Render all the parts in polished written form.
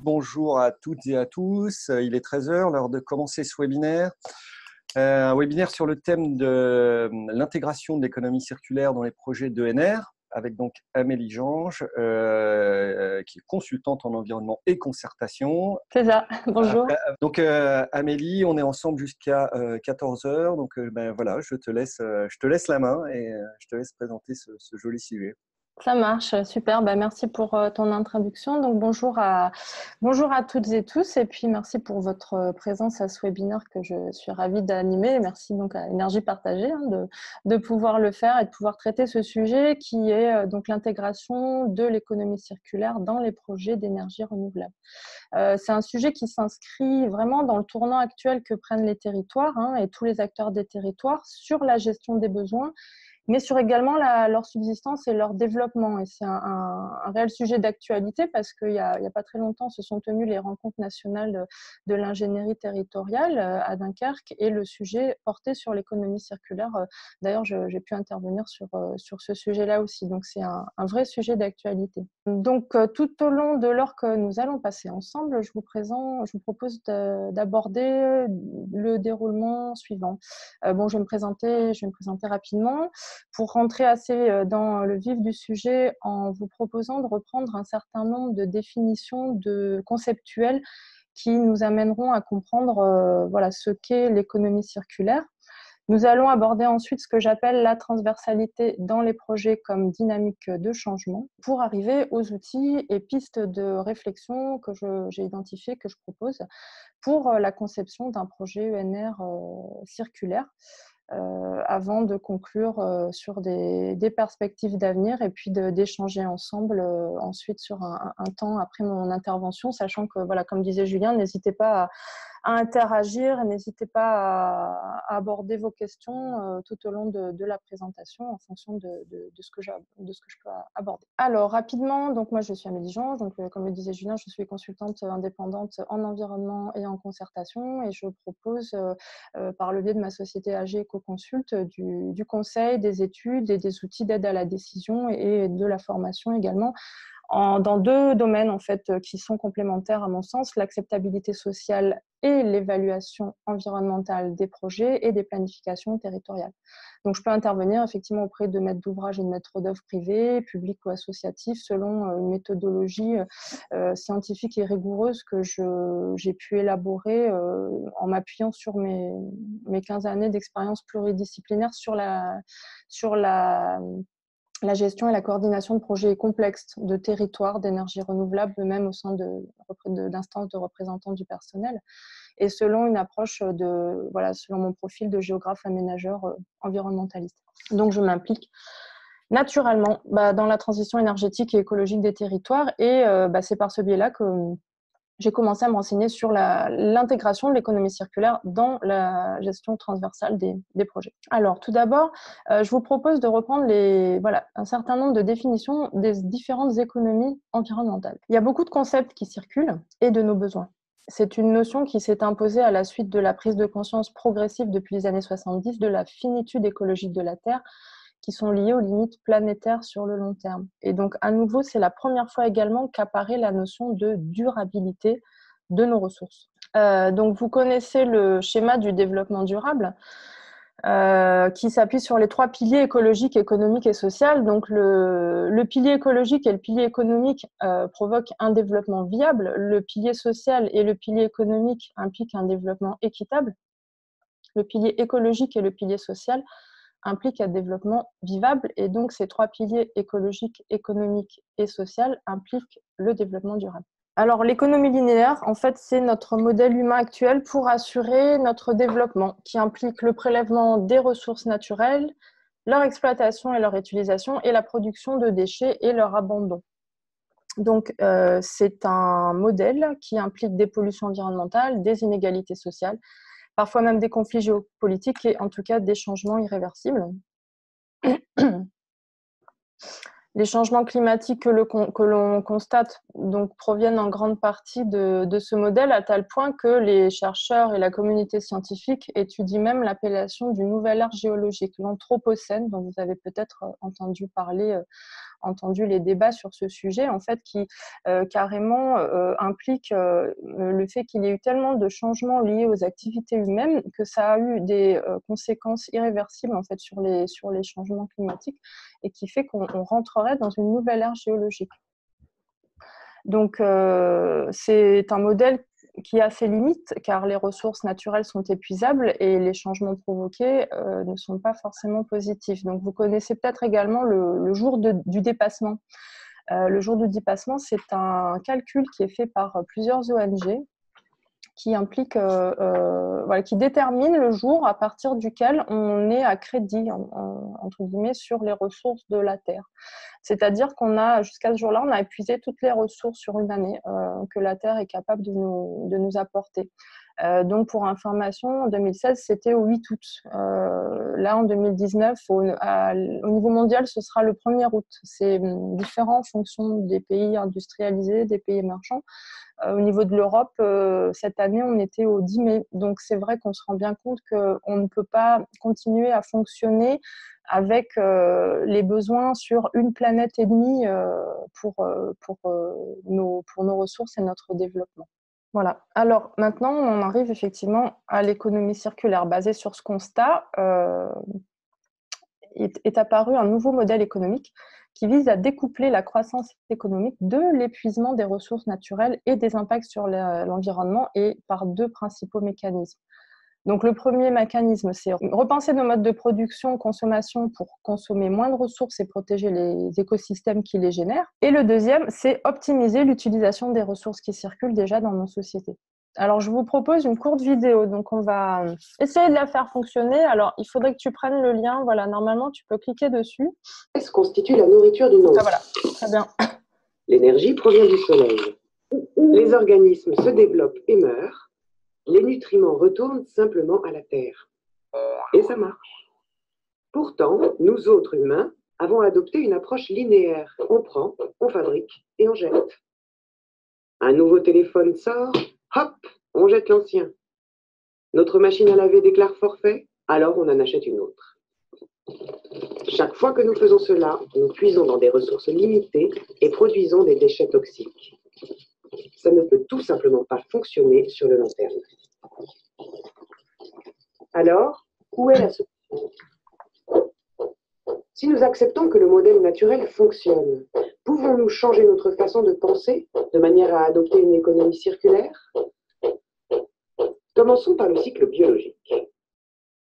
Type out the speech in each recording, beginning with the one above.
Bonjour à toutes et à tous, il est 13 heures, l'heure de commencer ce webinaire. Un webinaire sur le thème de l'intégration de l'économie circulaire dans les projets d'ENR, avec donc Amélie Jange, qui est consultante en environnement et concertation. C'est ça, bonjour. Donc Amélie, on est ensemble jusqu'à 14 heures, donc voilà, je te laisse la main et je te laisse présenter ce joli sujet. Ça marche, super. Merci pour ton introduction. Donc bonjour à toutes et tous, et puis merci pour votre présence à ce webinaire que je suis ravie d'animer. Merci donc à Énergie Partagée de pouvoir le faire et de pouvoir traiter ce sujet qui est donc l'intégration de l'économie circulaire dans les projets d'énergie renouvelable. C'est un sujet qui s'inscrit vraiment dans le tournant actuel que prennent les territoires et tous les acteurs des territoires sur la gestion des besoins, mais sur également leur subsistance et leur développement. Et c'est un réel sujet d'actualité parce qu'il y a pas très longtemps se sont tenues les rencontres nationales de l'ingénierie territoriale à Dunkerque, et le sujet portait sur l'économie circulaire. D'ailleurs, j'ai pu intervenir sur ce sujet-là aussi. Donc, c'est un vrai sujet d'actualité. Donc, tout au long de l'heure que nous allons passer ensemble, je vous propose d'aborder le déroulement suivant. Je vais me présenter rapidement, pour rentrer assez dans le vif du sujet en vous proposant de reprendre un certain nombre de définitions conceptuelles qui nous amèneront à comprendre ce qu'est l'économie circulaire. Nous allons aborder ensuite ce que j'appelle la transversalité dans les projets comme dynamique de changement, pour arriver aux outils et pistes de réflexion que j'ai identifiées, que je propose pour la conception d'un projet ENR circulaire. Avant de conclure sur des perspectives d'avenir et puis d'échanger ensemble ensuite sur un temps après mon intervention, sachant que, comme disait Julien, n'hésitez pas à interagir, n'hésitez pas à aborder vos questions tout au long de la présentation en fonction de ce que je peux aborder. Alors, rapidement, donc moi je suis Amélie Jange, donc comme le disait Julien, je suis consultante indépendante en environnement et en concertation, et je propose par le biais de ma société AG EcoConsult du conseil, des études et des outils d'aide à la décision et de la formation également, dans deux domaines en fait qui sont complémentaires à mon sens: l'acceptabilité sociale et l'évaluation environnementale des projets et des planifications territoriales. Donc, je peux intervenir effectivement auprès de maîtres d'ouvrage et de maîtres d'œuvre privés, publics ou associatifs, selon une méthodologie scientifique et rigoureuse que j'ai pu élaborer en m'appuyant sur mes 15 années d'expérience pluridisciplinaire sur la gestion et la coordination de projets complexes de territoires d'énergie renouvelable, même au sein d'instances de représentants du personnel, et selon une approche selon mon profil de géographe aménageur environnementaliste. Donc, je m'implique naturellement dans la transition énergétique et écologique des territoires, et c'est par ce biais-là que j'ai commencé à me renseigner sur l'intégration de l'économie circulaire dans la gestion transversale des projets. Alors, tout d'abord, je vous propose de reprendre un certain nombre de définitions des différentes économies environnementales. Il y a beaucoup de concepts qui circulent et de nos besoins. C'est une notion qui s'est imposée à la suite de la prise de conscience progressive depuis les années 70 de la finitude écologique de la Terre, qui sont liées aux limites planétaires sur le long terme. Et donc, à nouveau, c'est la première fois également qu'apparaît la notion de durabilité de nos ressources. Donc, vous connaissez le schéma du développement durable, qui s'appuie sur les trois piliers écologiques, économiques et social. Donc, le pilier écologique et le pilier économique provoquent un développement viable. Le pilier social et le pilier économique impliquent un développement équitable. Le pilier écologique et le pilier social implique un développement vivable, et donc ces trois piliers écologiques, économiques et social impliquent le développement durable. Alors, l'économie linéaire, en fait, c'est notre modèle humain actuel pour assurer notre développement, qui implique le prélèvement des ressources naturelles, leur exploitation et leur utilisation, et la production de déchets et leur abandon. Donc, c'est un modèle qui implique des pollutions environnementales, des inégalités sociales, parfois même des conflits géopolitiques, et en tout cas des changements irréversibles. Les changements climatiques que l'on constate donc, proviennent en grande partie de ce modèle, à tel point que les chercheurs et la communauté scientifique étudient même l'appellation d'une nouvelle ère géologique, l'Anthropocène, dont vous avez peut-être entendu parler, entendu les débats sur ce sujet, en fait, qui carrément implique le fait qu'il y ait eu tellement de changements liés aux activités humaines que ça a eu des conséquences irréversibles en fait, sur les changements climatiques et qui fait qu'on rentrerait dans une nouvelle ère géologique. Donc, c'est un modèle qui a ses limites, car les ressources naturelles sont épuisables et les changements provoqués ne sont pas forcément positifs. Donc, vous connaissez peut-être également le jour du dépassement. Le jour du dépassement, c'est un calcul qui est fait par plusieurs ONG qui implique, voilà, qui détermine le jour à partir duquel on est à crédit, entre guillemets, sur les ressources de la Terre. C'est-à-dire qu'on a, jusqu'à ce jour-là, on a épuisé toutes les ressources sur une année que la Terre est capable de nous apporter. Donc, pour information, en 2016, c'était au 8 août. Là, en 2019, au niveau mondial, ce sera le 1er août. C'est différent en fonction des pays industrialisés, des pays émergents. Au niveau de l'Europe, cette année, on était au 10 mai. Donc, c'est vrai qu'on se rend bien compte qu'on ne peut pas continuer à fonctionner avec les besoins sur une planète et demie pour nos ressources et notre développement. Voilà. Alors, maintenant, on en arrive effectivement à l'économie circulaire. Basée sur ce constat, est apparu un nouveau modèle économique qui vise à découpler la croissance économique de l'épuisement des ressources naturelles et des impacts sur l'environnement, et par deux principaux mécanismes. Donc, le premier mécanisme, c'est repenser nos modes de production, consommation pour consommer moins de ressources et protéger les écosystèmes qui les génèrent. Et le deuxième, c'est optimiser l'utilisation des ressources qui circulent déjà dans nos sociétés. Alors, je vous propose une courte vidéo. Donc, on va essayer de la faire fonctionner. Alors, il faudrait que tu prennes le lien. Voilà, normalement, tu peux cliquer dessus. Qu'est-ce constitue la nourriture du monde? Ah, voilà, très bien. L'énergie provient du soleil. Les organismes se développent et meurent. Les nutriments retournent simplement à la terre. Et ça marche. Pourtant, nous autres humains avons adopté une approche linéaire. On prend, on fabrique et on jette. Un nouveau téléphone sort, hop, on jette l'ancien. Notre machine à laver déclare forfait, alors on en achète une autre. Chaque fois que nous faisons cela, nous puisons dans des ressources limitées et produisons des déchets toxiques. Ça ne peut tout simplement pas fonctionner sur le long terme. Alors, où est la solution? Si nous acceptons que le modèle naturel fonctionne, pouvons-nous changer notre façon de penser de manière à adopter une économie circulaire? Commençons par le cycle biologique.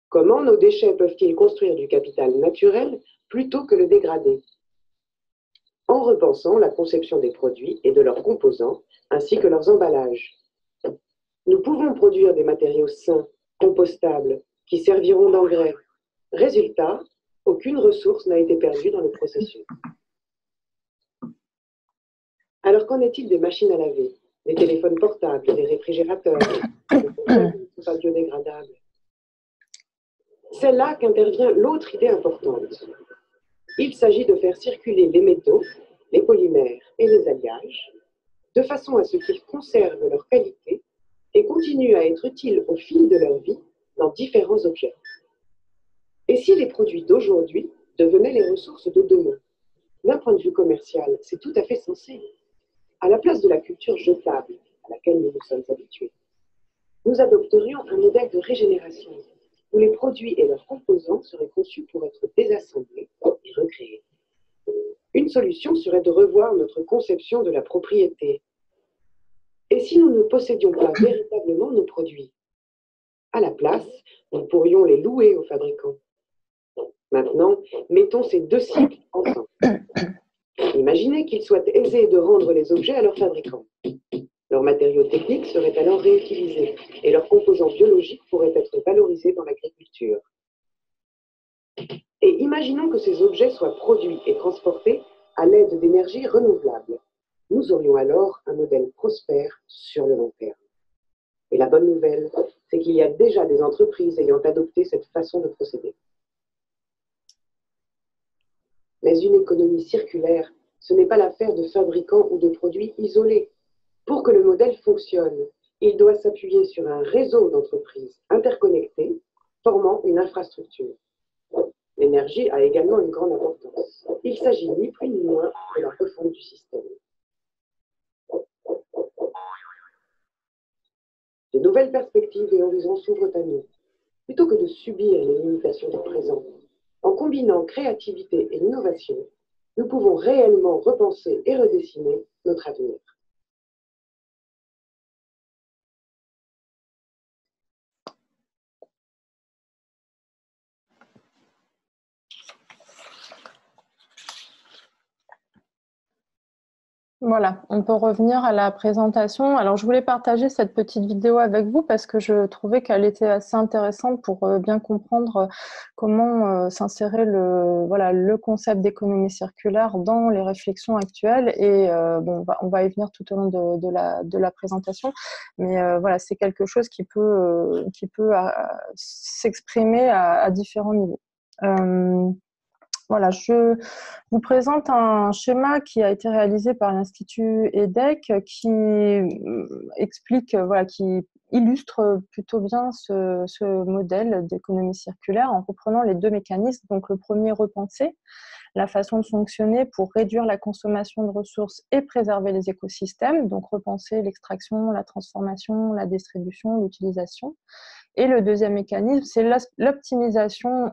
Comment nos déchets peuvent-ils construire du capital naturel plutôt que le dégrader? En repensant la conception des produits et de leurs composants, ainsi que leurs emballages. Nous pouvons produire des matériaux sains, compostables, qui serviront d'engrais. Résultat, aucune ressource n'a été perdue dans le processus. Alors qu'en est-il des machines à laver, des téléphones portables, des réfrigérateurs, des consoles qui ne sont pas biodégradables? C'est là qu'intervient l'autre idée importante. Il s'agit de faire circuler les métaux, les polymères et les alliages, de façon à ce qu'ils conservent leur qualité et continuent à être utiles au fil de leur vie dans différents objets. Et si les produits d'aujourd'hui devenaient les ressources de demain? D'un point de vue commercial, c'est tout à fait sensé. À la place de la culture jetable à laquelle nous nous sommes habitués, nous adopterions un modèle de régénération où les produits et leurs composants seraient conçus pour être désassemblés et recréés. Une solution serait de revoir notre conception de la propriété. Et si nous ne possédions pas véritablement nos produits? À la place, nous pourrions les louer aux fabricants. Maintenant, mettons ces deux cycles ensemble. Imaginez qu'il soit aisé de rendre les objets à leurs fabricants. Leurs matériaux techniques seraient alors réutilisés et leurs composants biologiques pourraient être valorisés dans l'agriculture. Et imaginons que ces objets soient produits et transportés à l'aide d'énergies renouvelables. Nous aurions alors un modèle prospère sur le long terme. Et la bonne nouvelle, c'est qu'il y a déjà des entreprises ayant adopté cette façon de procéder. Mais Mais une économie circulaire, ce n'est pas l'affaire de fabricants ou de produits isolés. Pour que le modèle fonctionne, il doit s'appuyer sur un réseau d'entreprises interconnectées, formant une infrastructure. L'énergie a également une grande importance. Il s'agit ni plus ni moins de la refonte du système. De nouvelles perspectives et horizons s'ouvrent à nous. Plutôt que de subir les limitations du présent, en combinant créativité et innovation, nous pouvons réellement repenser et redessiner notre avenir. Voilà, on peut revenir à la présentation. Alors, je voulais partager cette petite vidéo avec vous parce que je trouvais qu'elle était assez intéressante pour bien comprendre comment s'insérer le concept d'économie circulaire dans les réflexions actuelles. Et bon, on va y venir tout au long de la présentation. Mais voilà, c'est quelque chose qui peut s'exprimer à différents niveaux. Voilà, je vous présente un schéma qui a été réalisé par l'Institut EDEC qui explique, voilà, qui illustre plutôt bien ce modèle d'économie circulaire en reprenant les deux mécanismes. Donc, le premier, repenser la façon de fonctionner pour réduire la consommation de ressources et préserver les écosystèmes. Donc, repenser l'extraction, la transformation, la distribution, l'utilisation. Et le deuxième mécanisme, c'est l'optimisation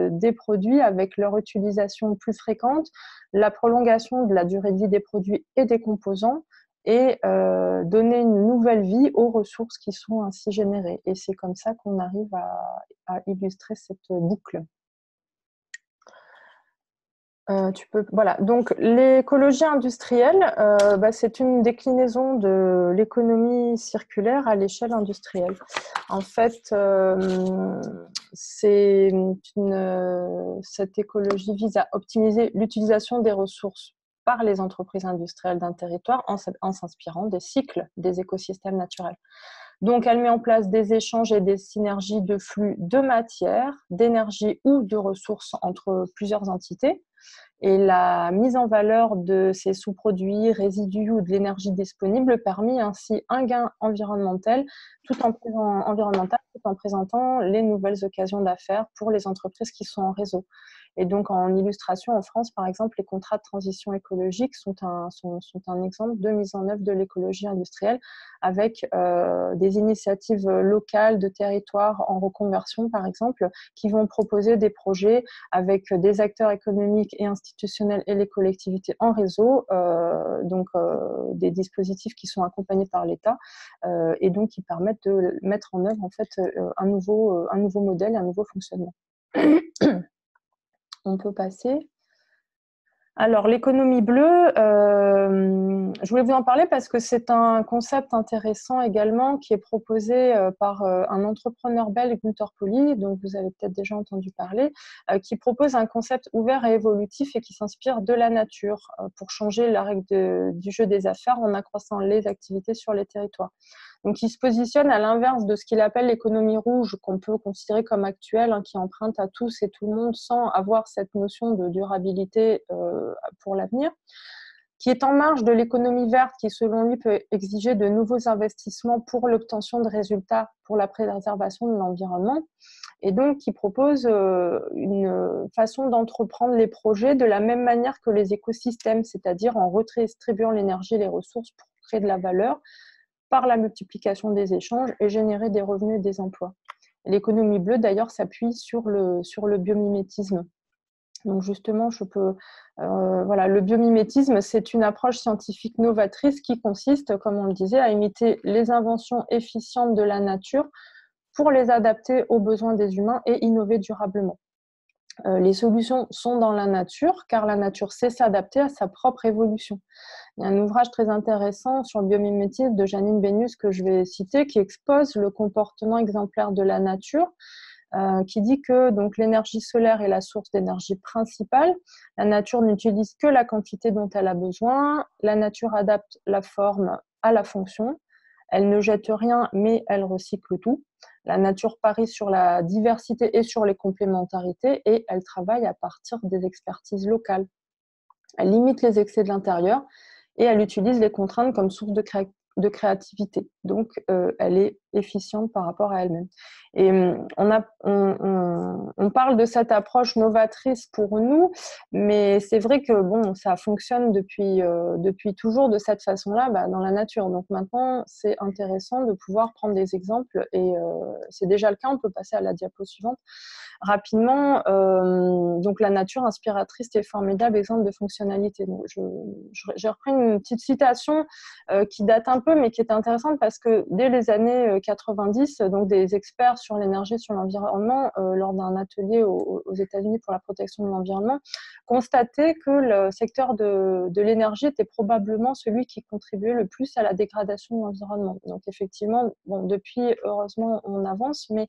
des produits avec leur utilisation plus fréquente, la prolongation de la durée de vie des produits et des composants et donner une nouvelle vie aux ressources qui sont ainsi générées. Et c'est comme ça qu'on arrive à illustrer cette boucle. Voilà. Donc, l'écologie industrielle, c'est une déclinaison de l'économie circulaire à l'échelle industrielle. En fait, cette écologie vise à optimiser l'utilisation des ressources par les entreprises industrielles d'un territoire en s'inspirant des cycles des écosystèmes naturels. Donc, elle met en place des échanges et des synergies de flux de matière, d'énergie ou de ressources entre plusieurs entités. Et la mise en valeur de ces sous-produits, résidus ou de l'énergie disponible permet ainsi un gain environnemental tout en présentant les nouvelles occasions d'affaires pour les entreprises qui sont en réseau. Et donc, en illustration, en France, par exemple, les contrats de transition écologique sont un exemple de mise en œuvre de l'écologie industrielle avec des initiatives locales de territoires en reconversion, par exemple, qui vont proposer des projets avec des acteurs économiques et institutionnels et les collectivités en réseau, des dispositifs qui sont accompagnés par l'État et donc qui permettent de mettre en œuvre en fait un nouveau modèle, un nouveau fonctionnement. On peut passer. Alors, l'économie bleue, je voulais vous en parler parce que c'est un concept intéressant également qui est proposé par un entrepreneur belge, Gunther Pauly, dont vous avez peut-être déjà entendu parler, qui propose un concept ouvert et évolutif et qui s'inspire de la nature pour changer la règle du jeu des affaires en accroissant les activités sur les territoires. Donc, il se positionne à l'inverse de ce qu'il appelle l'économie rouge, qu'on peut considérer comme actuelle, qui emprunte à tous et tout le monde sans avoir cette notion de durabilité pour l'avenir, qui est en marge de l'économie verte, qui selon lui peut exiger de nouveaux investissements pour l'obtention de résultats pour la préservation de l'environnement, et donc qui propose une façon d'entreprendre les projets de la même manière que les écosystèmes, c'est-à-dire en redistribuant l'énergie et les ressources pour créer de la valeur, par la multiplication des échanges et générer des revenus et des emplois. L'économie bleue, d'ailleurs, s'appuie sur le biomimétisme. Donc justement, le biomimétisme, c'est une approche scientifique novatrice qui consiste, comme on le disait, à imiter les inventions efficientes de la nature pour les adapter aux besoins des humains et innover durablement. Les solutions sont dans la nature, car la nature sait s'adapter à sa propre évolution. Il y a un ouvrage très intéressant sur le biomimétisme de Janine Benyus que je vais citer, qui expose le comportement exemplaire de la nature, qui dit que donc, l'énergie solaire est la source d'énergie principale. La nature n'utilise que la quantité dont elle a besoin. La nature adapte la forme à la fonction. Elle ne jette rien, mais elle recycle tout. La nature parie sur la diversité et sur les complémentarités et elle travaille à partir des expertises locales. Elle limite les excès de l'intérieur et elle utilise les contraintes comme source de créativité. Donc, elle est efficiente par rapport à elle-même. Et on parle de cette approche novatrice pour nous, mais c'est vrai que bon, ça fonctionne depuis toujours de cette façon-là dans la nature. Donc maintenant, c'est intéressant de pouvoir prendre des exemples et c'est déjà le cas. On peut passer à la diapo suivante. Rapidement, donc la nature inspiratrice est formidable exemple de fonctionnalité. Donc, j'ai repris une petite citation qui date un peu, mais qui est intéressante parce que dès les années 90, donc des experts sur l'énergie, sur l'environnement, lors d'un atelier aux États-Unis pour la protection de l'environnement, constataient que le secteur de l'énergie était probablement celui qui contribuait le plus à la dégradation de l'environnement. Donc effectivement, bon, depuis, heureusement, on avance, mais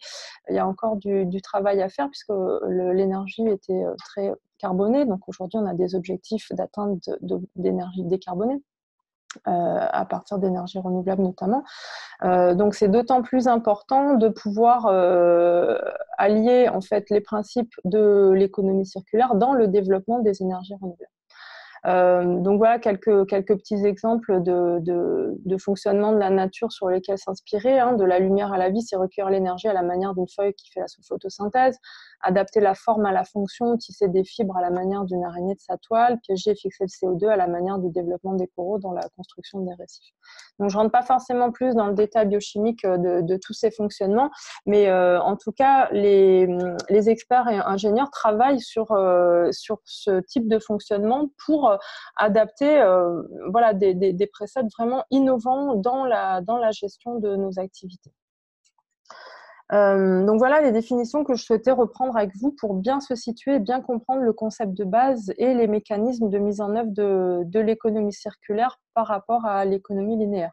il y a encore du travail à faire puisque l'énergie était très carbonée. Donc aujourd'hui, on a des objectifs d'atteinte d'énergie décarbonée. À partir d'énergies renouvelables notamment. Donc c'est d'autant plus important de pouvoir allier en fait les principes de l'économie circulaire dans le développement des énergies renouvelables. Donc voilà quelques petits exemples de fonctionnement de la nature sur lesquels s'inspirer. De la lumière à la vie, c'est recueillir l'énergie à la manière d'une feuille qui fait la photosynthèse, adapter la forme à la fonction, tisser des fibres à la manière d'une araignée de sa toile, piéger et fixer le CO2 à la manière du développement des coraux dans la construction des récifs. Donc je ne rentre pas forcément plus dans le détail biochimique de tous ces fonctionnements, mais en tout cas, les experts et ingénieurs travaillent sur ce type de fonctionnement pour adapter voilà, des préceptes vraiment innovants dans la gestion de nos activités. Donc voilà les définitions que je souhaitais reprendre avec vous pour bien se situer et bien comprendre le concept de base et les mécanismes de mise en œuvre de l'économie circulaire par rapport à l'économie linéaire.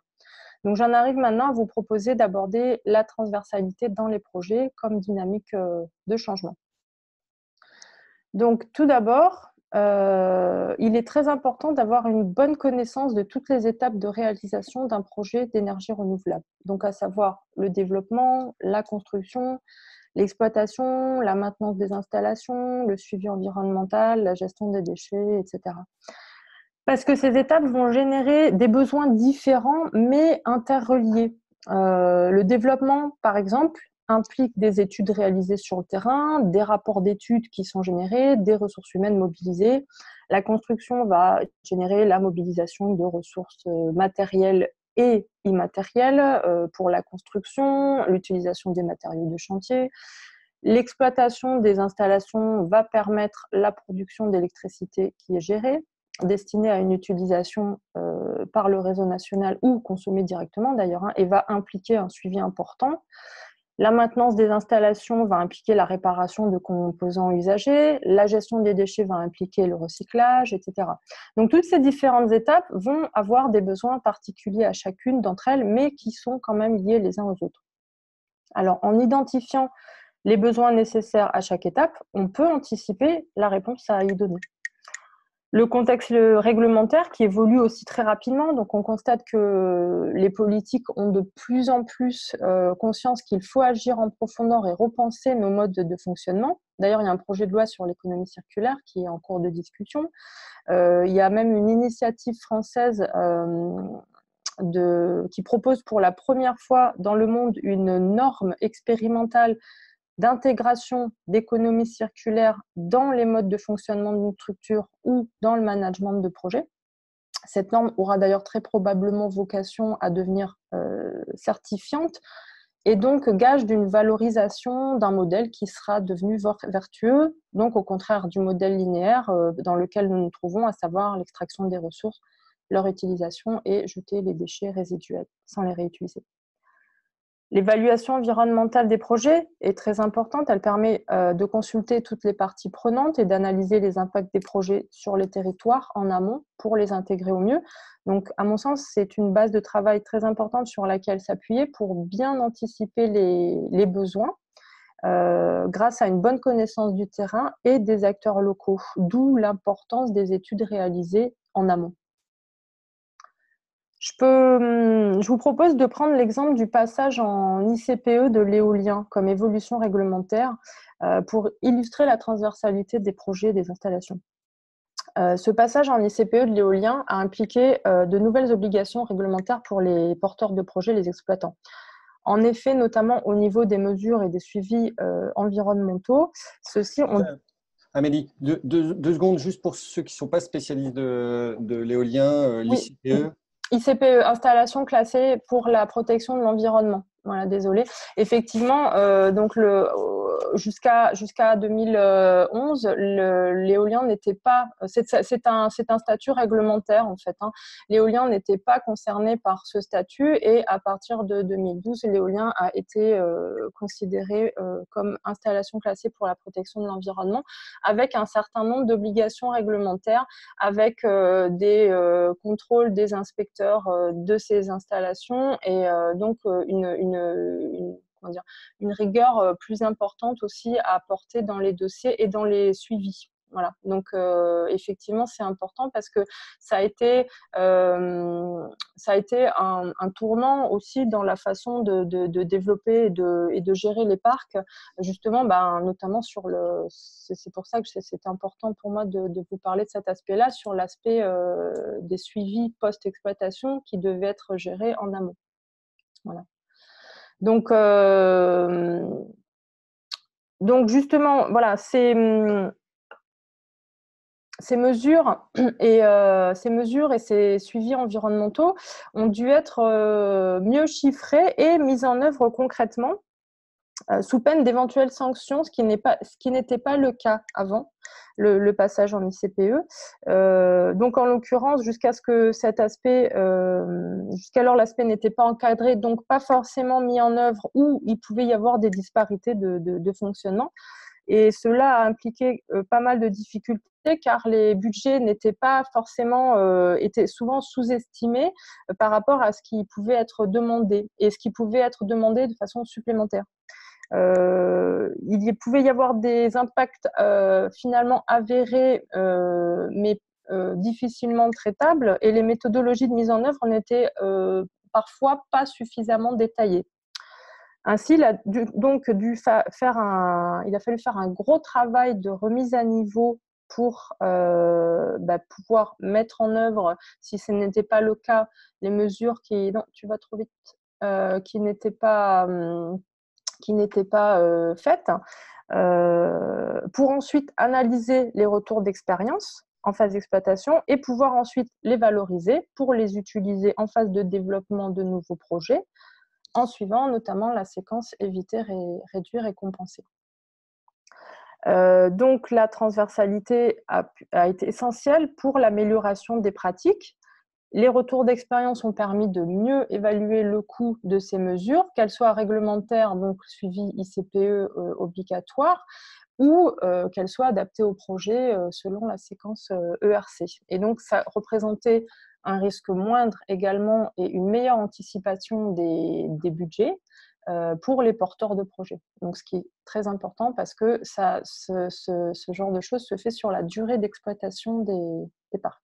Donc j'en arrive maintenant à vous proposer d'aborder la transversalité dans les projets comme dynamique de changement. Donc tout d'abord, il est très important d'avoir une bonne connaissance de toutes les étapes de réalisation d'un projet d'énergie renouvelable. Donc à savoir le développement, la construction, l'exploitation, la maintenance des installations, le suivi environnemental, la gestion des déchets, etc. Parce que ces étapes vont générer des besoins différents mais interreliés. Le développement, par exemple, implique des études réalisées sur le terrain, des rapports d'études qui sont générés, des ressources humaines mobilisées. La construction va générer la mobilisation de ressources matérielles et immatérielles pour la construction, l'utilisation des matériaux de chantier. L'exploitation des installations va permettre la production d'électricité qui est gérée, destinée à une utilisation par le réseau national ou consommée directement d'ailleurs, et va impliquer un suivi important. La maintenance des installations va impliquer la réparation de composants usagés, la gestion des déchets va impliquer le recyclage, etc. Donc toutes ces différentes étapes vont avoir des besoins particuliers à chacune d'entre elles, mais qui sont quand même liés les uns aux autres. Alors en identifiant les besoins nécessaires à chaque étape, on peut anticiper la réponse à y donner. Le contexte réglementaire qui évolue aussi très rapidement, donc on constate que les politiques ont de plus en plus conscience qu'il faut agir en profondeur et repenser nos modes de fonctionnement. D'ailleurs, il y a un projet de loi sur l'économie circulaire qui est en cours de discussion. Il y a même une initiative française qui propose pour la première fois dans le monde une norme expérimentale d'intégration d'économie circulaire dans les modes de fonctionnement d'une structure ou dans le management de projet. Cette norme aura d'ailleurs très probablement vocation à devenir certifiante et donc gage d'une valorisation d'un modèle qui sera devenu vertueux, donc au contraire du modèle linéaire dans lequel nous nous trouvons, à savoir l'extraction des ressources, leur utilisation et jeter les déchets résiduels sans les réutiliser. L'évaluation environnementale des projets est très importante. Elle permet de consulter toutes les parties prenantes et d'analyser les impacts des projets sur les territoires en amont pour les intégrer au mieux. Donc, à mon sens, c'est une base de travail très importante sur laquelle s'appuyer pour bien anticiper les besoins grâce à une bonne connaissance du terrain et des acteurs locaux, d'où l'importance des études réalisées en amont. Je vous propose de prendre l'exemple du passage en ICPE de l'éolien comme évolution réglementaire pour illustrer la transversalité des projets et des installations. Ce passage en ICPE de l'éolien a impliqué de nouvelles obligations réglementaires pour les porteurs de projets, les exploitants. En effet, notamment au niveau des mesures et des suivis environnementaux, ceux-ci ont… Amélie, deux secondes juste pour ceux qui ne sont pas spécialistes de l'éolien, l'ICPE. ICPE, installation classée pour la protection de l'environnement. Voilà, désolé. Effectivement, donc jusqu'à 2011, l'éolien n'était pas. C'est un statut réglementaire en fait. L'éolien n'était pas concerné par ce statut et à partir de 2012, l'éolien a été considéré comme installation classée pour la protection de l'environnement, avec un certain nombre d'obligations réglementaires, avec des contrôles des inspecteurs de ces installations et donc une rigueur plus importante aussi à apporter dans les dossiers et dans les suivis. Voilà. Donc, effectivement, c'est important parce que ça a été un tournant aussi dans la façon de développer et de gérer les parcs, justement, notamment sur le… C'est pour ça que c'était important pour moi de vous parler de cet aspect-là, sur l'aspect des suivis post-exploitation qui devaient être gérés en amont. Voilà. Donc justement, voilà, ces mesures et ces suivis environnementaux ont dû être mieux chiffrés et mis en œuvre concrètement sous peine d'éventuelles sanctions, ce qui n'était pas le cas avant le passage en ICPE. Donc en l'occurrence, jusqu'alors l'aspect n'était pas encadré, donc pas forcément mis en œuvre, ou il pouvait y avoir des disparités de fonctionnement. Et cela a impliqué pas mal de difficultés car les budgets n'étaient pas forcément, étaient souvent sous-estimés par rapport à ce qui pouvait être demandé et ce qui pouvait être demandé de façon supplémentaire. Il pouvait y avoir des impacts finalement avérés, mais difficilement traitables, et les méthodologies de mise en œuvre n'étaient parfois pas suffisamment détaillées. Ainsi, il a fallu faire un gros travail de remise à niveau pour pouvoir mettre en œuvre, si ce n'était pas le cas, les mesures qui… Non, tu vas trop vite. Qui n'étaient pas faites, pour ensuite analyser les retours d'expérience en phase d'exploitation et pouvoir ensuite les valoriser pour les utiliser en phase de développement de nouveaux projets, en suivant notamment la séquence éviter, réduire et compenser. Donc la transversalité a été essentielle pour l'amélioration des pratiques. Les retours d'expérience ont permis de mieux évaluer le coût de ces mesures, qu'elles soient réglementaires, donc suivi ICPE obligatoire, ou qu'elles soient adaptées au projet selon la séquence ERC. Et donc, ça représentait un risque moindre également et une meilleure anticipation des budgets pour les porteurs de projets. Donc, ce qui est très important parce que ce genre de choses se fait sur la durée d'exploitation des parcs.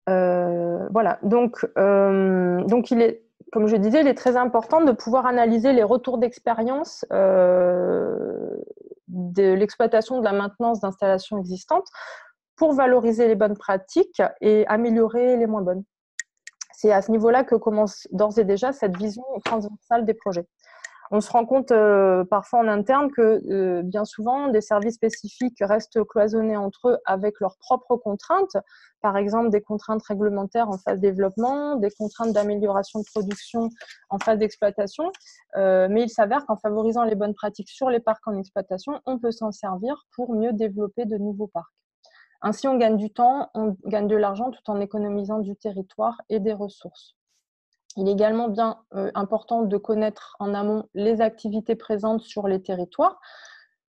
Voilà, donc il est, comme je disais, il est très important de pouvoir analyser les retours d'expérience de l'exploitation, de la maintenance d'installations existantes pour valoriser les bonnes pratiques et améliorer les moins bonnes. C'est à ce niveau-là que commence d'ores et déjà cette vision transversale des projets. On se rend compte parfois en interne que bien souvent, des services spécifiques restent cloisonnés entre eux avec leurs propres contraintes, par exemple des contraintes réglementaires en phase de développement, des contraintes d'amélioration de production en phase d'exploitation, mais il s'avère qu'en favorisant les bonnes pratiques sur les parcs en exploitation, on peut s'en servir pour mieux développer de nouveaux parcs. Ainsi, on gagne du temps, on gagne de l'argent tout en économisant du territoire et des ressources. Il est également bien important de connaître en amont les activités présentes sur les territoires,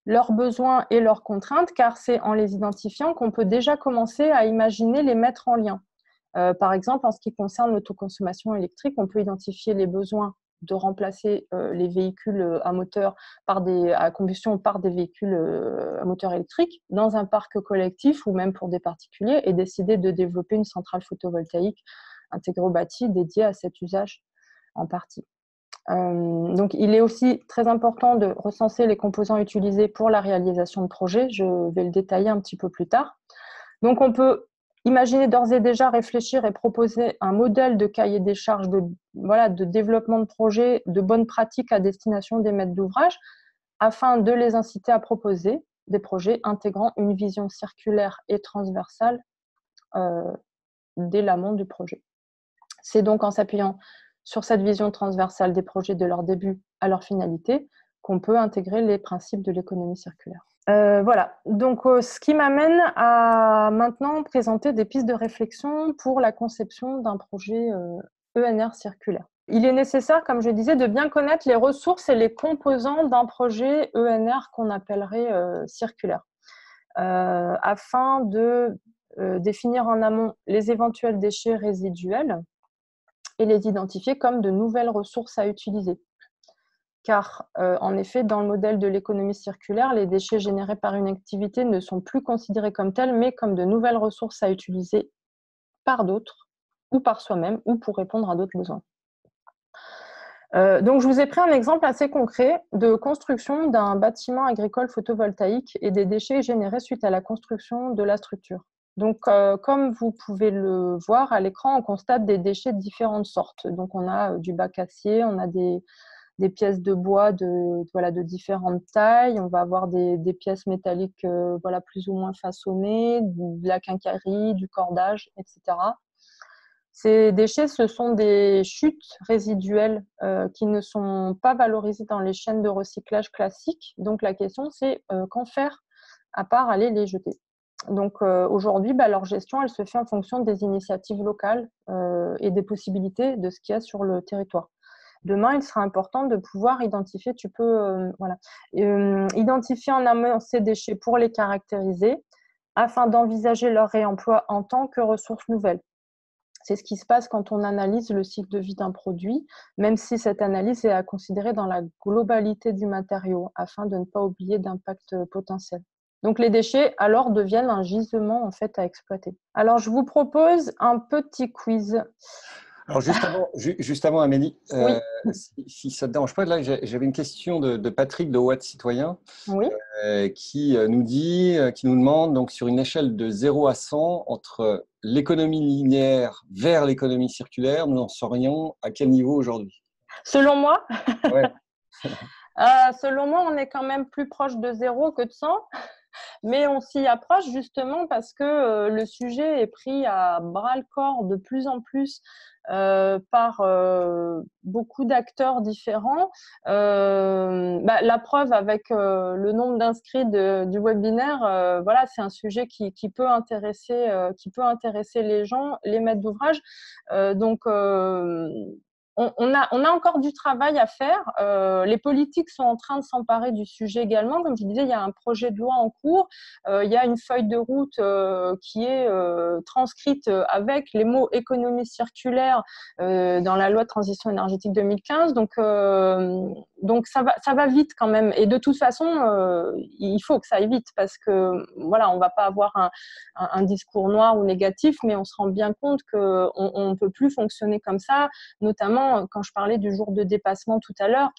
leurs besoins et leurs contraintes, car c'est en les identifiant qu'on peut déjà commencer à imaginer les mettre en lien. Par exemple, en ce qui concerne l'autoconsommation électrique, on peut identifier les besoins de remplacer les véhicules à combustion par des véhicules à moteur électrique dans un parc collectif ou même pour des particuliers et décider de développer une centrale photovoltaïque intégrée au bâti dédiée à cet usage en partie. Donc, il est aussi très important de recenser les composants utilisés pour la réalisation de projets. Je vais le détailler un petit peu plus tard. Donc, on peut imaginer d'ores et déjà réfléchir et proposer un modèle de cahier des charges de développement de projets, de bonnes pratiques à destination des maîtres d'ouvrage, afin de les inciter à proposer des projets intégrant une vision circulaire et transversale dès l'amont du projet. C'est donc en s'appuyant sur cette vision transversale des projets de leur début à leur finalité qu'on peut intégrer les principes de l'économie circulaire. Voilà, donc ce qui m'amène à maintenant présenter des pistes de réflexion pour la conception d'un projet ENR circulaire. Il est nécessaire, comme je disais, de bien connaître les ressources et les composants d'un projet ENR qu'on appellerait circulaire, afin de définir en amont les éventuels déchets résiduels et les identifier comme de nouvelles ressources à utiliser. Car, en effet, dans le modèle de l'économie circulaire, les déchets générés par une activité ne sont plus considérés comme tels, mais comme de nouvelles ressources à utiliser par d'autres, ou par soi-même, ou pour répondre à d'autres besoins. Donc, je vous ai pris un exemple assez concret de construction d'un bâtiment agricole photovoltaïque et des déchets générés suite à la construction de la structure. Donc, comme vous pouvez le voir à l'écran, on constate des déchets de différentes sortes. Donc, on a du bac acier, on a des pièces de bois de différentes tailles, on va avoir des pièces métalliques plus ou moins façonnées, de la quincaillerie, du cordage, etc. Ces déchets, ce sont des chutes résiduelles qui ne sont pas valorisées dans les chaînes de recyclage classiques. Donc, la question, c'est qu'en faire à part aller les jeter. Donc, aujourd'hui, leur gestion, elle se fait en fonction des initiatives locales et des possibilités de ce qu'il y a sur le territoire. Demain, il sera important de pouvoir identifier, identifier en amont ces déchets pour les caractériser afin d'envisager leur réemploi en tant que ressources nouvelles. C'est ce qui se passe quand on analyse le cycle de vie d'un produit, même si cette analyse est à considérer dans la globalité du matériau, afin de ne pas oublier d'impact potentiel. Donc, les déchets, alors, deviennent un gisement, en fait, à exploiter. Alors, je vous propose un petit quiz. Alors, juste avant Amélie, oui. si ça ne te dérange pas, là, j'avais une question de Patrick de Watt Citoyen, oui. qui nous demande, donc, sur une échelle de 0 à 100, entre l'économie linéaire vers l'économie circulaire, nous en serions à quel niveau aujourd'hui? Selon moi, ouais. Selon moi, on est quand même plus proche de 0 que de 100. Mais on s'y approche justement parce que le sujet est pris à bras-le-corps de plus en plus par beaucoup d'acteurs différents. La preuve avec le nombre d'inscrits du webinaire, c'est un sujet qui peut intéresser les gens, les maîtres d'ouvrage. On a encore du travail à faire. Les politiques sont en train de s'emparer du sujet également. Comme je disais, il y a un projet de loi en cours. Il y a une feuille de route qui est transcrite avec les mots économie circulaire dans la loi de transition énergétique 2015. Donc ça va vite quand même. Et de toute façon, il faut que ça aille vite parce que on va pas avoir un discours noir ou négatif, mais on se rend bien compte qu'on peut plus fonctionner comme ça, notamment quand je parlais du jour de dépassement tout à l'heure,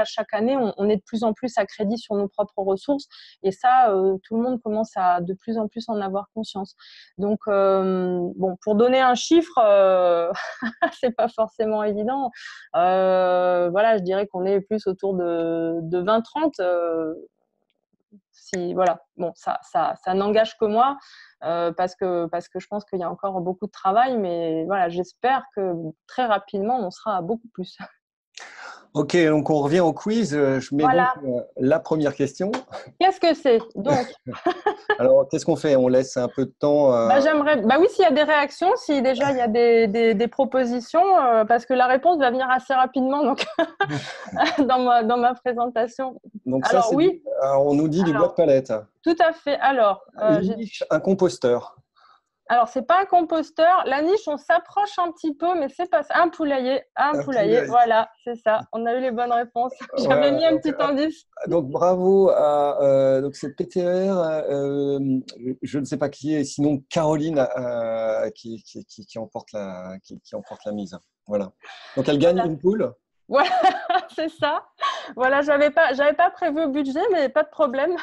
chaque année, on est de plus en plus à crédit sur nos propres ressources et ça, tout le monde commence à de plus en plus en avoir conscience. Donc, pour donner un chiffre, c'est pas forcément évident. Je dirais qu'on est plus autour de 20-30. Ça n'engage que moi parce que je pense qu'il y a encore beaucoup de travail, mais j'espère que très rapidement on sera à beaucoup plus. Ok, donc on revient au quiz. Je mets donc la première question. Qu'est-ce que c'est donc? Alors, qu'est-ce qu'on fait? On laisse un peu de temps. Oui, s'il y a des réactions, si déjà il y a des propositions, parce que la réponse va venir assez rapidement donc, dans ma présentation. Donc, alors, oui. On nous dit du bois de palette. Tout à fait. Alors, un composteur. Alors, c'est pas un composteur. La niche, on s'approche un petit peu, mais c'est pas ça. Un poulailler. Un poulailler. Voilà, c'est ça. On a eu les bonnes réponses. J'avais mis un petit indice. Donc, bravo à donc cette PTR. Je ne sais pas qui est, sinon Caroline qui emporte qui emporte la mise. Voilà. Donc, elle gagne une poule. Voilà, c'est ça. Voilà, j'avais pas prévu au budget, mais pas de problème.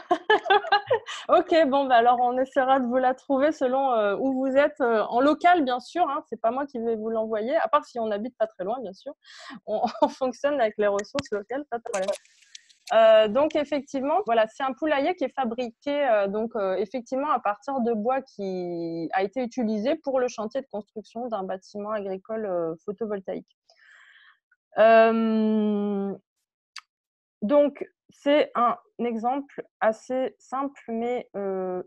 Ok, bon, bah alors on essaiera de vous la trouver selon où vous êtes, en local, bien sûr. Hein, c'est pas moi qui vais vous l'envoyer, à part si on habite pas très loin, bien sûr. On fonctionne avec les ressources locales, pas de problème. Donc effectivement, voilà, c'est un poulailler qui est fabriqué effectivement à partir de bois qui a été utilisé pour le chantier de construction d'un bâtiment agricole photovoltaïque. Donc, c'est un exemple assez simple mais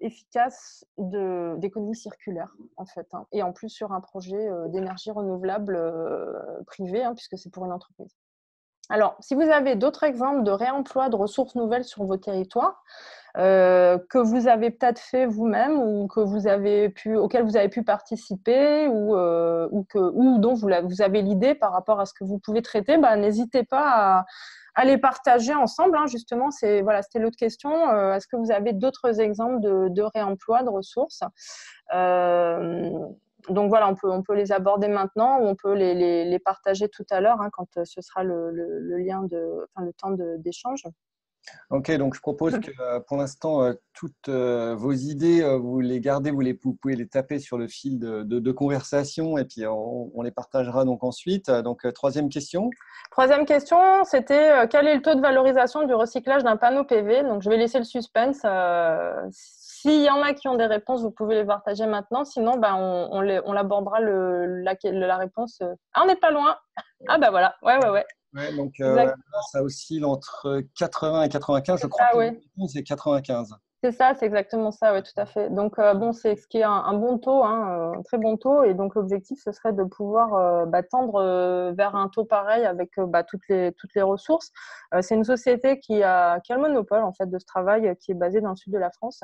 efficace d'économie circulaire, en fait. Hein, et en plus sur un projet d'énergie renouvelable privé, hein, puisque c'est pour une entreprise. Alors, si vous avez d'autres exemples de réemploi de ressources nouvelles sur vos territoires, que vous avez peut-être fait vous-même ou auquel vous avez pu participer ou dont vous avez l'idée par rapport à ce que vous pouvez traiter, bah, n'hésitez pas à les partager ensemble. Hein, justement, c'était l'autre question. Est-ce que vous avez d'autres exemples de réemploi de ressources donc voilà, on peut les aborder maintenant ou on peut les partager tout à l'heure, hein, quand ce sera le temps d'échange. Ok, donc je propose que pour l'instant, toutes vos idées, vous les gardez, vous pouvez les taper sur le fil de conversation et puis on les partagera donc ensuite. Donc, troisième question. Troisième question, c'était quel est le taux de valorisation du recyclage d'un panneau PV? Donc je vais laisser le suspense. S'il y en a qui ont des réponses, vous pouvez les partager maintenant. Sinon, ben, on l'abordera la réponse. Ah, on n'est pas loin. Ah, ben voilà. Ouais. Ouais, donc ça oscille entre 80 et 95. Je crois que la réponse est 95. C'est ça, c'est exactement ça, oui, tout à fait. Donc, bon, c'est ce qui est un bon taux, hein, un très bon taux. Et donc, l'objectif, ce serait de pouvoir tendre vers un taux pareil avec toutes les ressources. C'est une société qui a le monopole, en fait, de ce travail, qui est basée dans le sud de la France.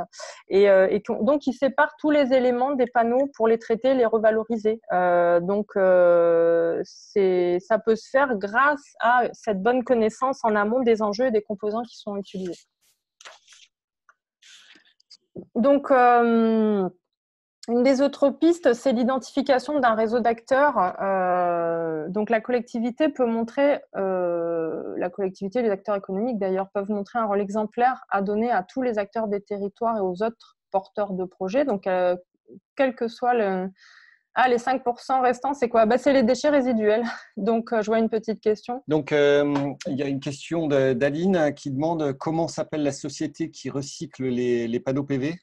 Donc, qui sépare tous les éléments des panneaux pour les traiter, les revaloriser. Donc, ça peut se faire grâce à cette bonne connaissance en amont des enjeux et des composants qui sont utilisés. Donc, une des autres pistes, c'est l'identification d'un réseau d'acteurs. Donc, la collectivité peut montrer, la collectivité et les acteurs économiques d'ailleurs peuvent montrer un rôle exemplaire à donner à tous les acteurs des territoires et aux autres porteurs de projets. Donc, quel que soit les 5% restants, c'est quoi? C'est les déchets résiduels. Donc, je vois une petite question. Donc, il y a une question d'Aline qui demande comment s'appelle la société qui recycle les panneaux PV.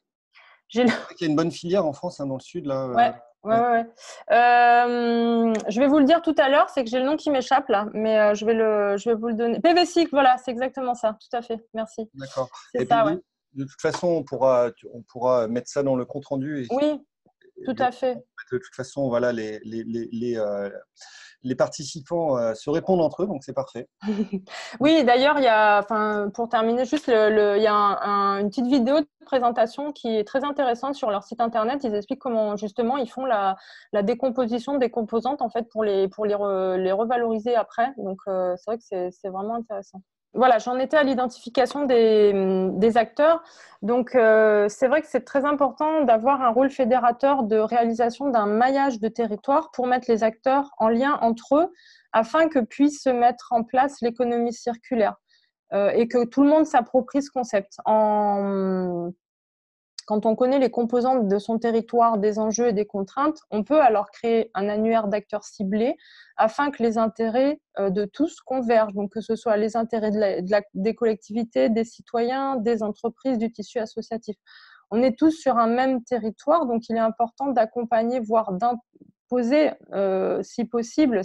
Il y a une bonne filière en France, hein, dans le sud. Là, Ouais. Je vais vous le dire tout à l'heure, c'est que j'ai le nom qui m'échappe là, mais je vais vous le donner. PVcycle, voilà, c'est exactement ça, tout à fait, merci. D'accord. C'est ça, ouais. De toute façon, on pourra mettre ça dans le compte-rendu. Oui, tout à fait. De toute façon, voilà, les participants se répondent entre eux, donc c'est parfait. Oui, d'ailleurs, pour terminer, juste, il y a une petite vidéo de présentation qui est très intéressante sur leur site internet. Ils expliquent comment justement ils font la décomposition des composantes en fait pour les revaloriser après. Donc, c'est vrai que c'est vraiment intéressant. Voilà, j'en étais à l'identification des acteurs. Donc, c'est vrai que c'est très important d'avoir un rôle fédérateur de réalisation d'un maillage de territoire pour mettre les acteurs en lien entre eux afin que puisse se mettre en place l'économie circulaire et que tout le monde s'approprie ce concept. Quand on connaît les composantes de son territoire, des enjeux et des contraintes, on peut alors créer un annuaire d'acteurs ciblés afin que les intérêts de tous convergent, donc que ce soit les intérêts des collectivités, des citoyens, des entreprises, du tissu associatif. On est tous sur un même territoire, donc il est important d'accompagner, voire d'imposer, si possible,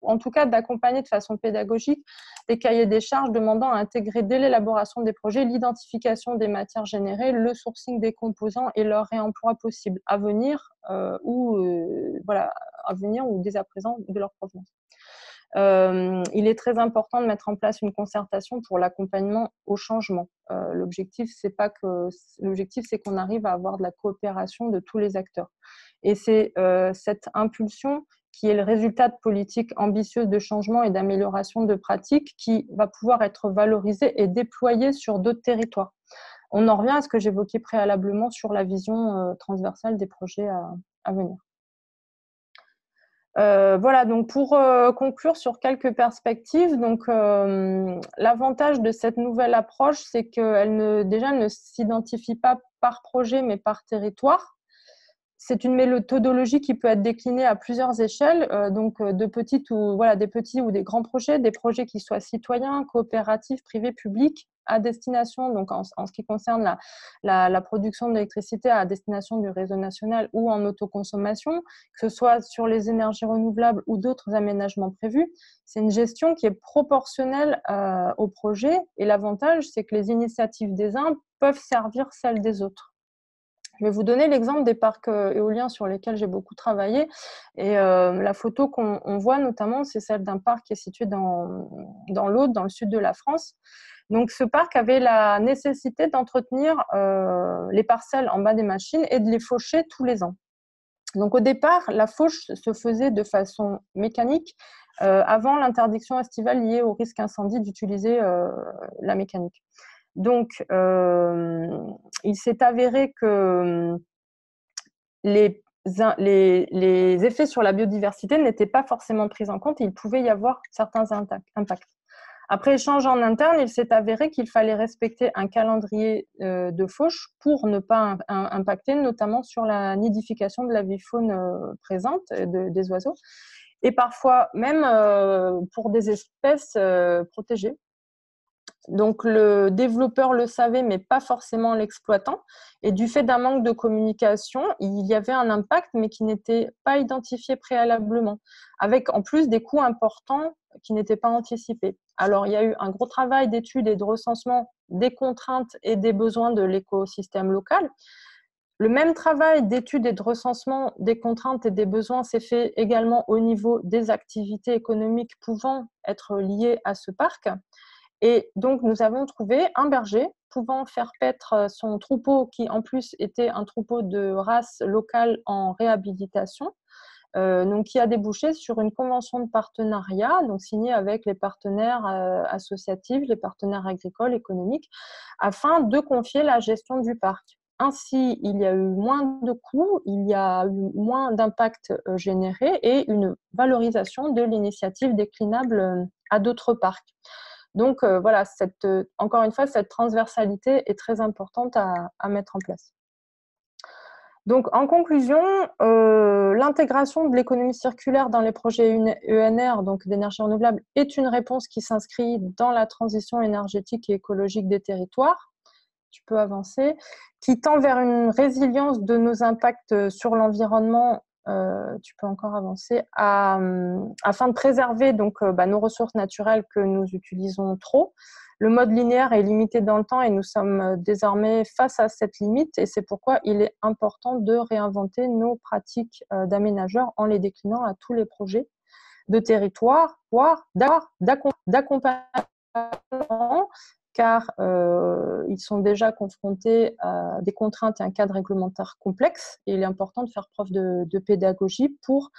en tout cas d'accompagner de façon pédagogique des cahiers des charges demandant à intégrer dès l'élaboration des projets l'identification des matières générées, le sourcing des composants et leur réemploi possible à venir ou dès à présent de leur provenance. il est très important de mettre en place une concertation pour l'accompagnement au changement. L'objectif, c'est qu'on arrive à avoir de la coopération de tous les acteurs. Et c'est cette impulsion qui est le résultat de politiques ambitieuses de changement et d'amélioration de pratiques qui va pouvoir être valorisée et déployée sur d'autres territoires. On en revient à ce que j'évoquais préalablement sur la vision transversale des projets à venir. Voilà, donc pour conclure sur quelques perspectives, donc l'avantage de cette nouvelle approche, c'est qu'elle ne s'identifie pas par projet, mais par territoire. C'est une méthodologie qui peut être déclinée à plusieurs échelles, donc des petits ou des grands projets, des projets qui soient citoyens, coopératifs, privés, publics, à destination, donc en ce qui concerne la production d'électricité à destination du réseau national ou en autoconsommation, que ce soit sur les énergies renouvelables ou d'autres aménagements prévus. C'est une gestion qui est proportionnelle au projet, et l'avantage, c'est que les initiatives des uns peuvent servir celles des autres. Je vais vous donner l'exemple des parcs éoliens sur lesquels j'ai beaucoup travaillé. Et la photo qu'on voit notamment, c'est celle d'un parc qui est situé dans l'Aude, dans le sud de la France. Donc, ce parc avait la nécessité d'entretenir les parcelles en bas des machines et de les faucher tous les ans. Donc, au départ, la fauche se faisait de façon mécanique avant l'interdiction estivale liée au risque incendie d'utiliser la mécanique. Donc, il s'est avéré que les effets sur la biodiversité n'étaient pas forcément pris en compte et il pouvait y avoir certains impacts. Après échange en interne, il s'est avéré qu'il fallait respecter un calendrier de fauche pour ne pas impacter, notamment sur la nidification de la vie faune présente, des oiseaux, et parfois même pour des espèces protégées. Donc, le développeur le savait, mais pas forcément l'exploitant. Et du fait d'un manque de communication, il y avait un impact, mais qui n'était pas identifié préalablement, avec en plus des coûts importants qui n'étaient pas anticipés. Alors, il y a eu un gros travail d'études et de recensement des contraintes et des besoins de l'écosystème local. Le même travail d'études et de recensement des contraintes et des besoins s'est fait également au niveau des activités économiques pouvant être liées à ce parc. Et donc, nous avons trouvé un berger pouvant faire paître son troupeau, qui en plus était un troupeau de race locale en réhabilitation, donc qui a débouché sur une convention de partenariat, donc signée avec les partenaires associatifs, les partenaires agricoles, économiques, afin de confier la gestion du parc. Ainsi, il y a eu moins de coûts, il y a eu moins d'impact généré et une valorisation de l'initiative déclinable à d'autres parcs. Donc, voilà, encore une fois, cette transversalité est très importante à mettre en place. Donc, en conclusion, l'intégration de l'économie circulaire dans les projets ENR, donc d'énergie renouvelable, est une réponse qui s'inscrit dans la transition énergétique et écologique des territoires. Tu peux avancer, qui tend vers une résilience de nos impacts sur l'environnement. Tu peux encore avancer, afin de préserver donc, nos ressources naturelles que nous utilisons trop. Le mode linéaire est limité dans le temps et nous sommes désormais face à cette limite, et c'est pourquoi il est important de réinventer nos pratiques d'aménageurs en les déclinant à tous les projets de territoire, voire d'accompagnement, car ils sont déjà confrontés à des contraintes et un cadre réglementaire complexe, et il est important de faire preuve de pédagogie pour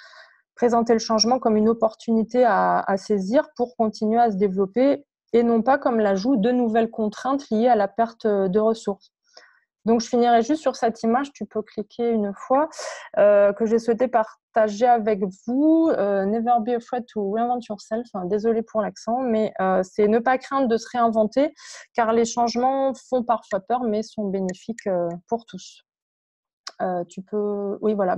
présenter le changement comme une opportunité à saisir pour continuer à se développer, et non pas comme l'ajout de nouvelles contraintes liées à la perte de ressources. Donc, je finirai juste sur cette image, tu peux cliquer une fois, que j'ai souhaité partager avec vous. Never be afraid to reinvent yourself. Désolée pour l'accent, mais c'est ne pas craindre de se réinventer, car les changements font parfois peur, mais sont bénéfiques pour tous. Tu peux… Oui, voilà.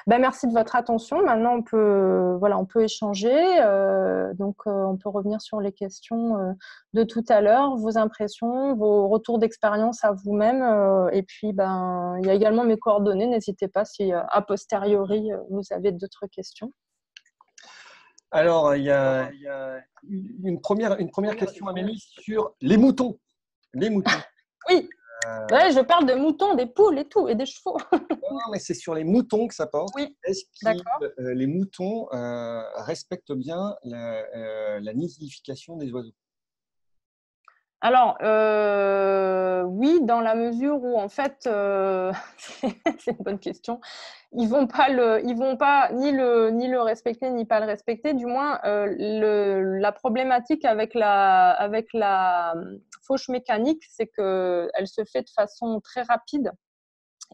Merci de votre attention. Maintenant, on peut échanger. On peut revenir sur les questions de tout à l'heure, vos impressions, vos retours d'expérience à vous-même. Et puis, il y a également mes coordonnées. N'hésitez pas si, a posteriori, vous avez d'autres questions. Alors, il y a une première question, Amélie, sur les moutons. Les moutons. Oui. Ouais, je parle de moutons, des poules et tout, et des chevaux. Non, mais c'est sur les moutons que ça porte. Oui, Est-ce d'accord. que les moutons respectent bien la nidification des oiseaux? Alors, oui, dans la mesure où, en fait, c'est une bonne question. Ils vont pas ni le respecter ni pas le respecter. Du moins, la problématique avec la fauche mécanique, c'est que elle se fait de façon très rapide.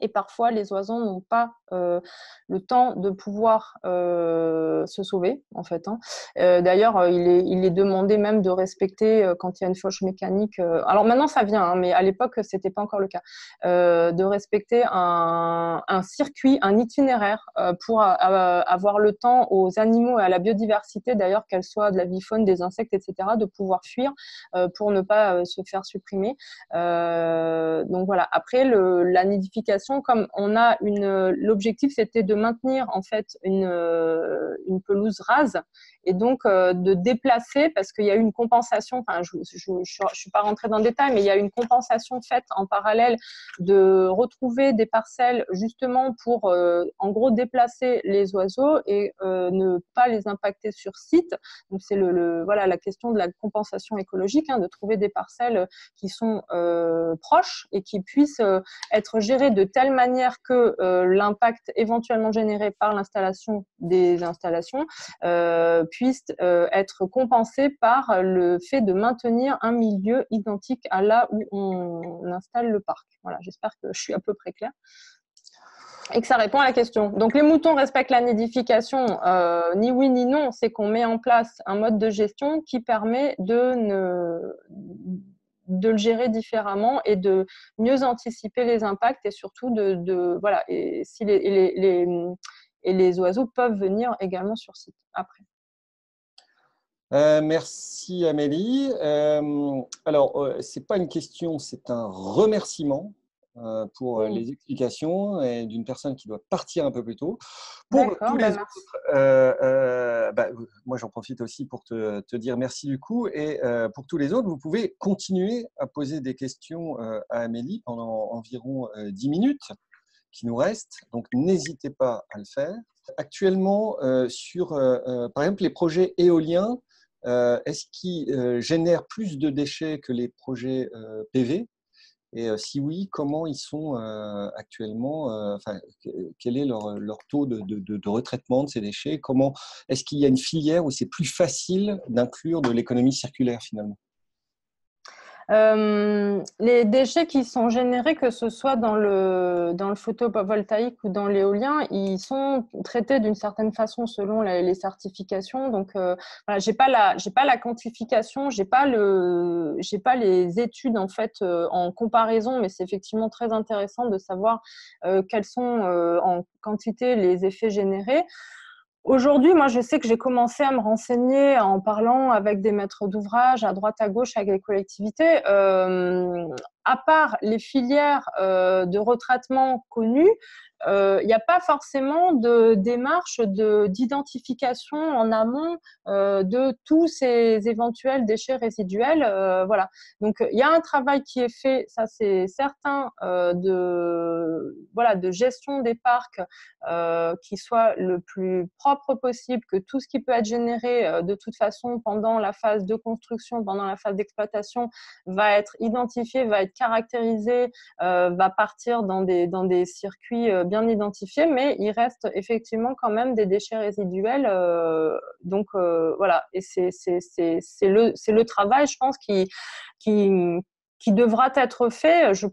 Et parfois, les oiseaux n'ont pas le temps de pouvoir se sauver, en fait. Hein. D'ailleurs, il est demandé même de respecter, quand il y a une fauche mécanique, alors maintenant ça vient, hein, mais à l'époque, ce n'était pas encore le cas, de respecter un circuit, un itinéraire pour avoir le temps aux animaux et à la biodiversité, d'ailleurs, qu'elle soit de la vie faune, des insectes, etc., de pouvoir fuir pour ne pas se faire supprimer. Donc voilà. Après, la nidification, comme on a l'objectif, c'était de maintenir en fait une pelouse rase et donc de déplacer, parce qu'il y a eu une compensation. Enfin, je suis pas rentrée dans le détail, mais il y a une compensation faite en parallèle de retrouver des parcelles justement pour en gros déplacer les oiseaux et ne pas les impacter sur site. Donc c'est voilà la question de la compensation écologique, hein, de trouver des parcelles qui sont proches et qui puissent être gérées de telle manière que l'impact éventuellement généré par l'installation des installations puisse être compensé par le fait de maintenir un milieu identique à là où on installe le parc. Voilà, j'espère que je suis à peu près claire. Et que ça répond à la question. Donc, les moutons respectent la nidification, ni oui ni non. C'est qu'on met en place un mode de gestion qui permet de le gérer différemment et de mieux anticiper les impacts et surtout voilà. Et si les oiseaux peuvent venir également sur site après. Merci Amélie. Alors, ce n'est pas une question, c'est un remerciement pour les explications et d'une personne qui doit partir un peu plus tôt. Pour tous les autres, moi j'en profite aussi pour te dire merci du coup. Et pour tous les autres, vous pouvez continuer à poser des questions à Amélie pendant environ 10 minutes qui nous restent. Donc n'hésitez pas à le faire. Actuellement, sur par exemple les projets éoliens, est-ce qu'ils génèrent plus de déchets que les projets PV? Et si oui, comment ils sont actuellement, quel est leur taux de retraitement de ces déchets? Est-ce qu'il y a une filière où c'est plus facile d'inclure de l'économie circulaire finalement? Les déchets qui sont générés, que ce soit dans le photovoltaïque ou dans l'éolien, ils sont traités d'une certaine façon selon les certifications. Donc, voilà, j'ai pas la quantification, j'ai pas les études en fait en comparaison, mais c'est effectivement très intéressant de savoir quels sont en quantité les effets générés. Aujourd'hui, moi, je sais que j'ai commencé à me renseigner en parlant avec des maîtres d'ouvrage à droite à gauche avec les collectivités. À part les filières de retraitement connues, il n'y a pas forcément de démarche d'identification en amont de tous ces éventuels déchets résiduels. Voilà. Donc, il y a un travail qui est fait, ça c'est certain, de gestion des parcs qui soit le plus propre possible, que tout ce qui peut être généré de toute façon pendant la phase de construction, pendant la phase d'exploitation, va être identifié, va être caractérisé, va partir dans des circuits bien identifiés, mais il reste effectivement quand même des déchets résiduels. Donc voilà, et c'est le travail, je pense, qui devra être fait. Je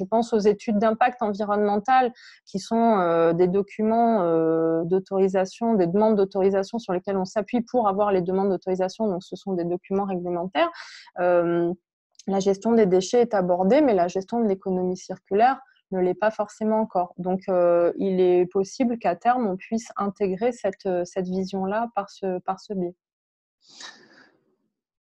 pense aux études d'impact environnemental qui sont des documents d'autorisation, des demandes d'autorisation sur lesquelles on s'appuie pour avoir les demandes d'autorisation. Donc, ce sont des documents réglementaires. La gestion des déchets est abordée, mais la gestion de l'économie circulaire ne l'est pas forcément encore. Donc, il est possible qu'à terme, on puisse intégrer cette vision-là par ce biais.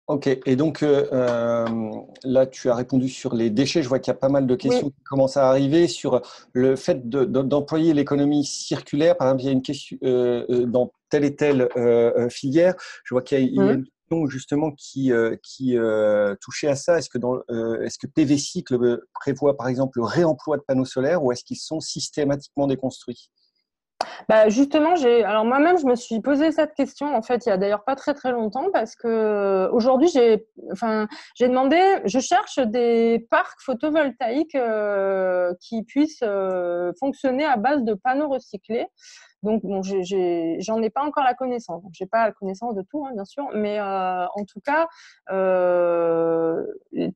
Ok, et donc là, tu as répondu sur les déchets. Je vois qu'il y a pas mal de questions qui commencent à arriver sur le fait d'employer l'économie circulaire. Par exemple, il y a une question dans telle et telle filière. Je vois qu'il y a une justement qui touchait à ça. Est-ce que PV Cycle prévoit par exemple le réemploi de panneaux solaires ou est-ce qu'ils sont systématiquement déconstruits? Bah justement, alors moi-même, je me suis posé cette question, en fait, il y a d'ailleurs pas très très longtemps, parce que aujourd'hui, j'ai demandé, je cherche des parcs photovoltaïques qui puissent fonctionner à base de panneaux recyclés. Donc, bon, j'en ai pas encore la connaissance. Donc, j'ai pas la connaissance de tout, hein, bien sûr, mais en tout cas,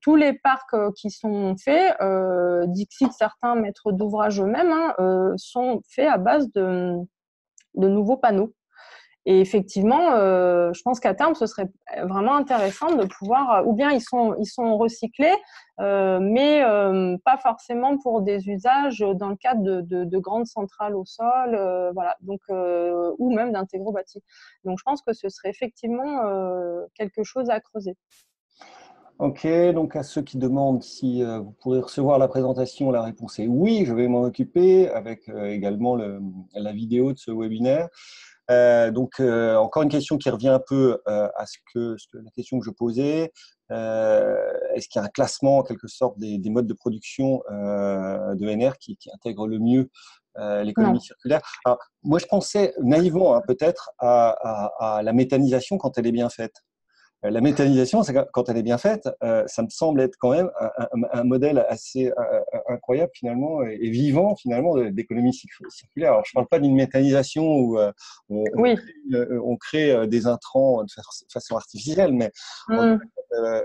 tous les parcs qui sont faits, dixit certains maîtres d'ouvrage eux-mêmes, hein, sont faits à base de nouveaux panneaux. Et effectivement, je pense qu'à terme, ce serait vraiment intéressant de pouvoir, ou bien ils sont recyclés, mais pas forcément pour des usages dans le cadre de grandes centrales au sol, voilà. Donc, ou même d'intégraux bâtis. Donc, je pense que ce serait effectivement quelque chose à creuser. Ok, donc à ceux qui demandent si vous pourrez recevoir la présentation, la réponse est oui, je vais m'en occuper avec également la vidéo de ce webinaire. Encore une question qui revient un peu à la question que je posais. Est-ce qu'il y a un classement en quelque sorte des modes de production d'ENR qui intègre le mieux l'économie circulaire? Alors, moi, je pensais naïvement peut-être à la méthanisation quand elle est bien faite. La méthanisation, quand elle est bien faite, ça me semble être quand même un modèle assez incroyable finalement et vivant finalement d'économie circulaire. Alors, je ne parle pas d'une méthanisation où on crée des intrants de façon artificielle, mais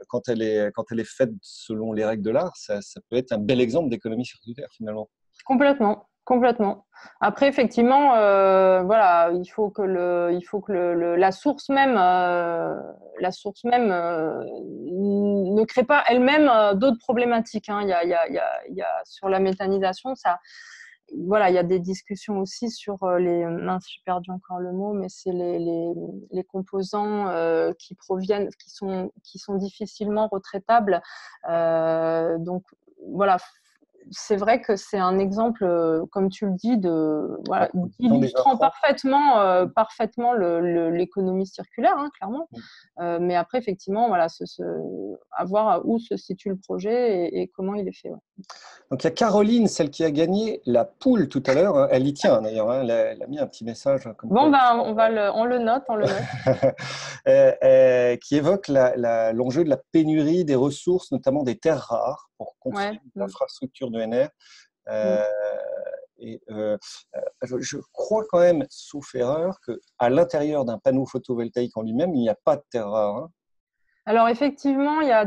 quand elle est faite selon les règles de l'art, ça peut être un bel exemple d'économie circulaire finalement. Complètement. Complètement. Après, effectivement, voilà, il faut que la source même ne crée pas elle-même d'autres problématiques. Hein. Il y a sur la méthanisation, ça, voilà, il y a des discussions aussi sur mince, j'ai perdu encore le mot, mais c'est les composants qui sont difficilement retraitables. Donc voilà. C'est vrai que c'est un exemple, comme tu le dis, illustrant parfaitement l'économie circulaire, hein, clairement. Mais après, effectivement, voilà, à voir où se situe le projet et comment il est fait. Ouais. Donc, il y a Caroline, celle qui a gagné la poule tout à l'heure. Elle y tient d'ailleurs. Hein, elle a mis un petit message. Bon, on le note. Qui évoque l'enjeu de la pénurie des ressources, notamment des terres rares, pour construire l'infrastructure d'ENR. Je crois quand même, sauf erreur, qu'à l'intérieur d'un panneau photovoltaïque en lui-même, il n'y a pas de terres rares. Hein. Alors effectivement, il y a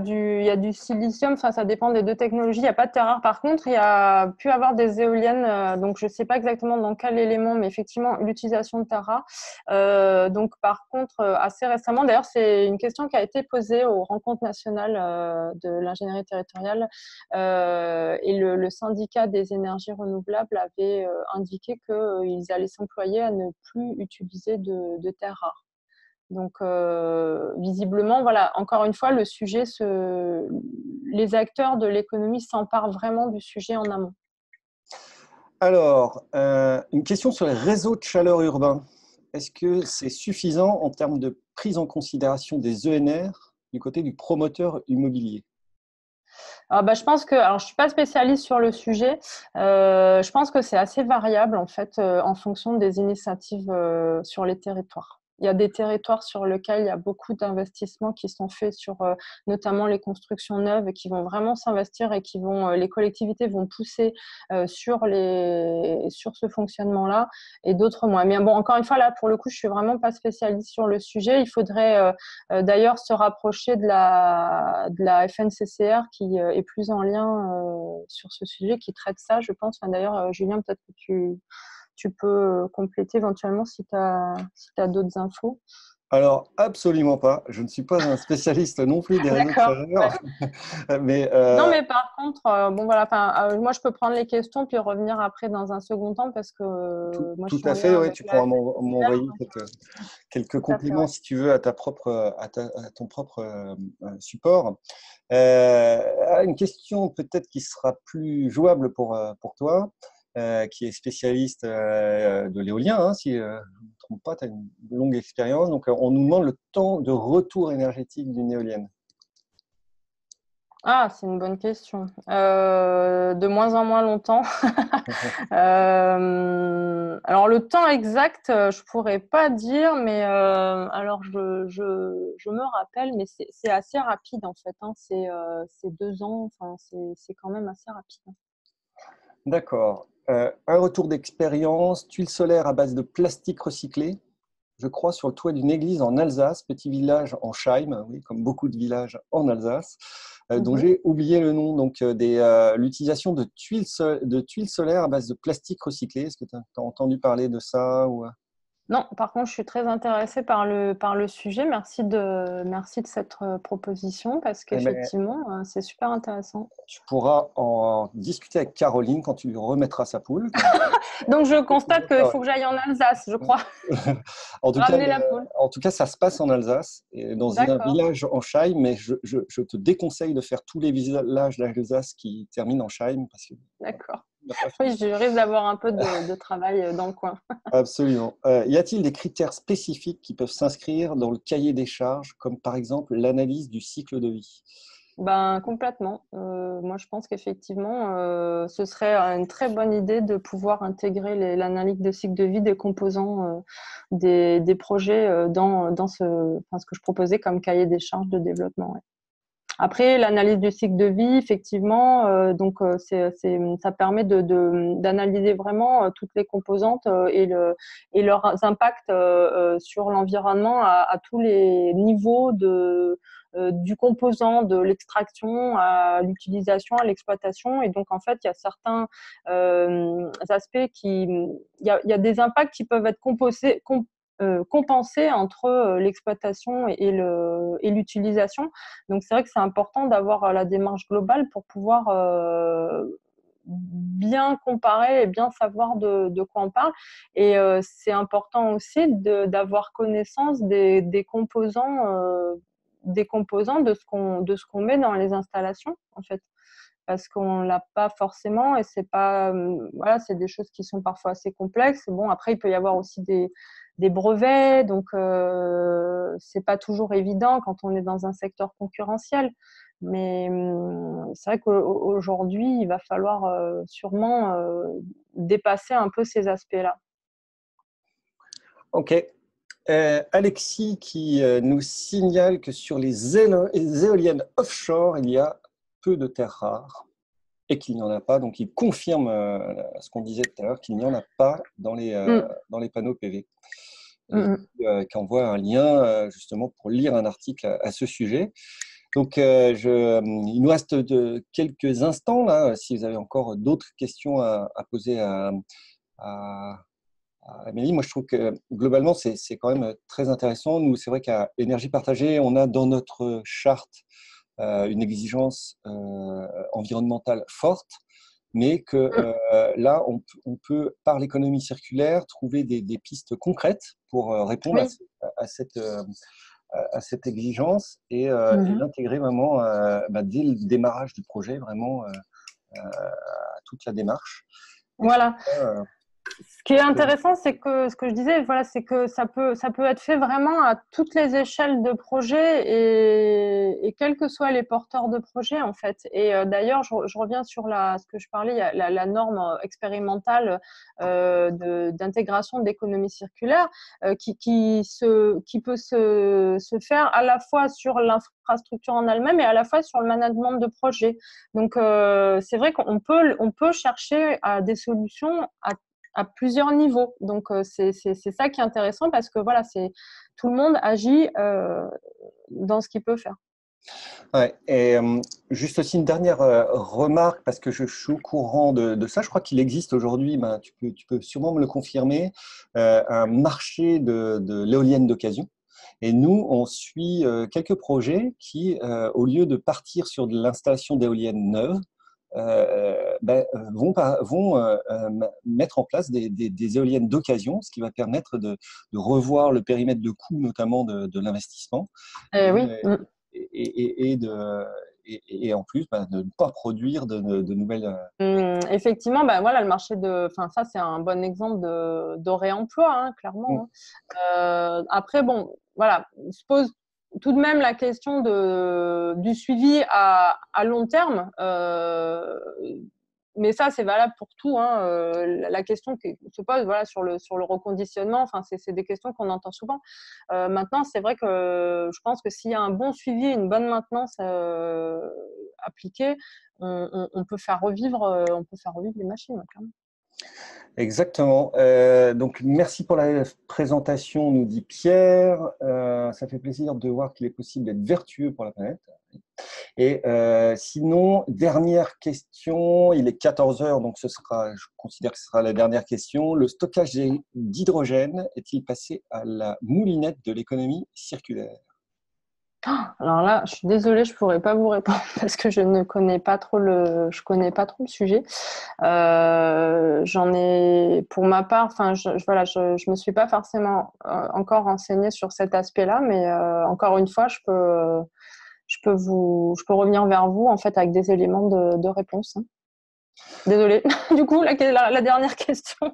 du silicium, ça dépend des deux technologies, il n'y a pas de terre rare. Par contre, il y a pu avoir des éoliennes, donc je ne sais pas exactement dans quel élément, mais effectivement, l'utilisation de terre rare. Donc par contre, assez récemment, d'ailleurs, c'est une question qui a été posée aux rencontres nationales de l'ingénierie territoriale et le syndicat des énergies renouvelables avait indiqué qu'ils allaient s'employer à ne plus utiliser de terre rare. Donc, visiblement, voilà, encore une fois, les acteurs de l'économie s'emparent vraiment du sujet en amont. Alors, une question sur les réseaux de chaleur urbains. Est-ce que c'est suffisant en termes de prise en considération des ENR du côté du promoteur immobilier? Je pense que, alors je suis pas spécialiste sur le sujet, je pense que c'est assez variable en fait en fonction des initiatives sur les territoires. Il y a des territoires sur lesquels il y a beaucoup d'investissements qui sont faits sur notamment les constructions neuves et qui vont vraiment s'investir et les collectivités vont pousser sur ce fonctionnement-là et d'autres moins. Mais bon, encore une fois, là, pour le coup, je suis vraiment pas spécialiste sur le sujet. Il faudrait d'ailleurs se rapprocher de la FNCCR qui est plus en lien sur ce sujet, qui traite ça, je pense. Enfin, d'ailleurs, Julien, peut-être que tu peux compléter éventuellement si tu as d'autres infos. Alors, absolument pas. Je ne suis pas un spécialiste non plus des réseaux de chaleur. Ouais. Non, mais par contre, moi, je peux prendre les questions puis revenir après dans un second temps parce que moi, je suis en lien avec tu pourras m'envoyer quelques compléments si tu veux à ton propre support. Une question peut-être qui sera plus jouable pour toi. Qui est spécialiste de l'éolien, hein, si trompe pas, tu as une longue expérience. Donc, on nous demande le temps de retour énergétique d'une éolienne. Ah, c'est une bonne question. De moins en moins longtemps. Alors, le temps exact, je pourrais pas dire, mais alors je me rappelle, mais c'est assez rapide en fait. Hein. C'est 2 ans, enfin, c'est quand même assez rapide. D'accord. Un retour d'expérience, tuiles solaires à base de plastique recyclé, je crois, sur le toit d'une église en Alsace, petit village en Scheim, oui, comme beaucoup de villages en Alsace, dont j'ai oublié le nom. Donc, l'utilisation de tuiles solaires à base de plastique recyclé. Est-ce que tu as entendu parler de ça ou... Non, par contre, je suis très intéressée par le sujet. Merci de cette proposition parce Eh ben, qu'effectivement, c'est super intéressant. tu pourras en discuter avec Caroline quand tu lui remettras sa poule. Donc, je constate qu'il faut que j'aille en Alsace, je crois. En tout cas, Ramener la poule. en tout cas, ça se passe en Alsace, et dans un D'accord. village en Scheim, mais je te déconseille de faire tous les villages d'Alsace qui terminent en Scheim. Parce que, D'accord. Oui, je risque d'avoir un peu de travail dans le coin. Absolument. Y a-t-il des critères spécifiques qui peuvent s'inscrire dans le cahier des charges, comme par exemple l'analyse du cycle de vie? Ben, complètement. Moi, je pense qu'effectivement, ce serait une très bonne idée de pouvoir intégrer l'analyse de cycle de vie des composants des projets dans ce que je proposais comme cahier des charges de développement. Ouais. Après, l'analyse du cycle de vie, effectivement, ça permet d'analyser vraiment toutes les composantes et leurs impacts sur l'environnement à tous les niveaux du composant, de l'extraction à l'utilisation, à l'exploitation. Et donc, en fait, il y a certains aspects il y a des impacts qui peuvent être compenser entre l'exploitation et l'utilisation. Donc, c'est vrai que c'est important d'avoir la démarche globale pour pouvoir bien comparer et bien savoir de quoi on parle. Et c'est important aussi d'avoir connaissance des composants de ce qu'on met dans les installations, en fait. Parce qu'on l'a pas forcément et c'est pas voilà, c'est des choses qui sont parfois assez complexes. Bon, après il peut y avoir aussi des brevets, donc c'est pas toujours évident quand on est dans un secteur concurrentiel. Mais c'est vrai qu'aujourd'hui, il va falloir sûrement dépasser un peu ces aspects-là. Ok. Alexis qui nous signale que sur les éoliennes offshore, il y a peu de terres rares et qu'il n'y en a pas. Donc, il confirme ce qu'on disait tout à l'heure, qu'il n'y en a pas dans les panneaux PV. Et qui envoie un lien justement pour lire un article à ce sujet. Donc, il nous reste quelques instants là, si vous avez encore d'autres questions à poser à Amélie. Moi, je trouve que globalement, c'est quand même très intéressant. Nous, c'est vrai qu'à Énergie Partagée, on a dans notre charte une exigence environnementale forte, mais que là, on peut, par l'économie circulaire, trouver des pistes concrètes pour répondre à cette exigence et l'intégrer vraiment dès le démarrage du projet, vraiment à toute la démarche. Et Voilà. Ce qui est intéressant, c'est que ce que je disais, voilà, c'est que ça peut être fait vraiment à toutes les échelles de projet et quels que soient les porteurs de projet, en fait. Et d'ailleurs, je reviens sur ce que je parlais, il y a la norme expérimentale d'intégration d'économie circulaire qui peut se faire à la fois sur l'infrastructure en elle-même et à la fois sur le management de projet. Donc, c'est vrai qu'on peut chercher à des solutions à plusieurs niveaux. Donc, c'est ça qui est intéressant parce que voilà, tout le monde agit dans ce qu'il peut faire. Ouais, et juste aussi une dernière remarque, parce que je suis au courant de ça. Je crois qu'il existe aujourd'hui, tu peux sûrement me le confirmer, un marché de l'éolienne d'occasion. Et nous, on suit quelques projets qui, au lieu de partir sur de l'installation d'éoliennes neuves, vont mettre en place des éoliennes d'occasion, ce qui va permettre de revoir le périmètre de coût, notamment de l'investissement, Oui. et et en plus de ne pas produire de nouvelles. Effectivement, voilà, le marché ça c'est un bon exemple de réemploi, hein, clairement. Hein. Après, bon, voilà, on se pose tout de même la question du suivi à long terme. Mais ça, c'est valable pour tout. Hein. La question qui se pose, voilà, sur le reconditionnement, enfin, c'est des questions qu'on entend souvent. Maintenant, c'est vrai que je pense que s'il y a un bon suivi, une bonne maintenance appliquée, on peut faire revivre les machines, clairement. Exactement. Donc, merci pour la présentation, nous dit Pierre. Ça fait plaisir de voir qu'il est possible d'être vertueux pour la planète. Et sinon, dernière question, il est 14 heures, donc je considère que ce sera la dernière question. Le stockage d'hydrogène est-il passé à la moulinette de l'économie circulaire? Alors là, je suis désolée, je pourrais pas vous répondre parce que je ne connais pas trop le sujet. J'en ai, pour ma part, enfin, je me suis pas forcément encore renseignée sur cet aspect-là, mais encore une fois, je peux revenir vers vous en fait avec des éléments de réponse. Hein. Désolée. Du coup, la dernière question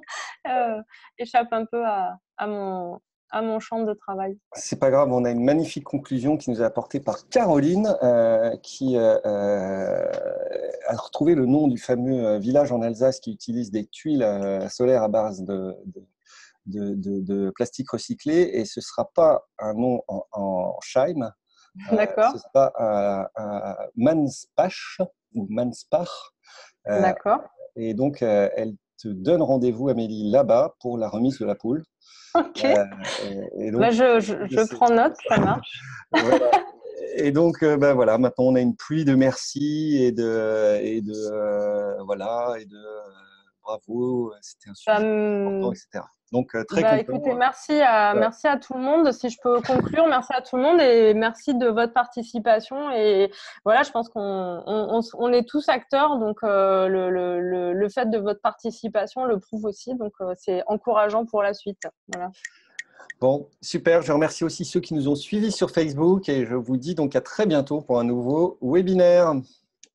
échappe un peu à mon champ de travail. C'est pas grave, on a une magnifique conclusion qui nous est apportée par Caroline, qui a retrouvé le nom du fameux village en Alsace qui utilise des tuiles solaires à base de plastique recyclé, et ce ne sera pas un nom en Scheim, D'accord. ce sera un Manspach ou Manspach. D'accord. Et donc, elle te donne rendez-vous, Amélie, là-bas pour la remise de la poule. Ok. Et donc, je prends note, ça marche. Voilà. Et donc, voilà, maintenant on a une pluie de merci et de bravo, c'était un sujet important, etc. Donc, très content. Écoutez, merci à tout le monde. Si je peux conclure, merci à tout le monde et merci de votre participation. Et voilà, je pense qu'on est tous acteurs, donc le fait de votre participation le prouve aussi. Donc, c'est encourageant pour la suite. Voilà. Bon, super. Je remercie aussi ceux qui nous ont suivis sur Facebook et je vous dis donc à très bientôt pour un nouveau webinaire.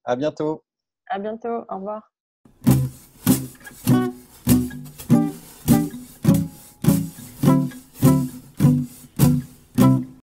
À bientôt. À bientôt. Au revoir.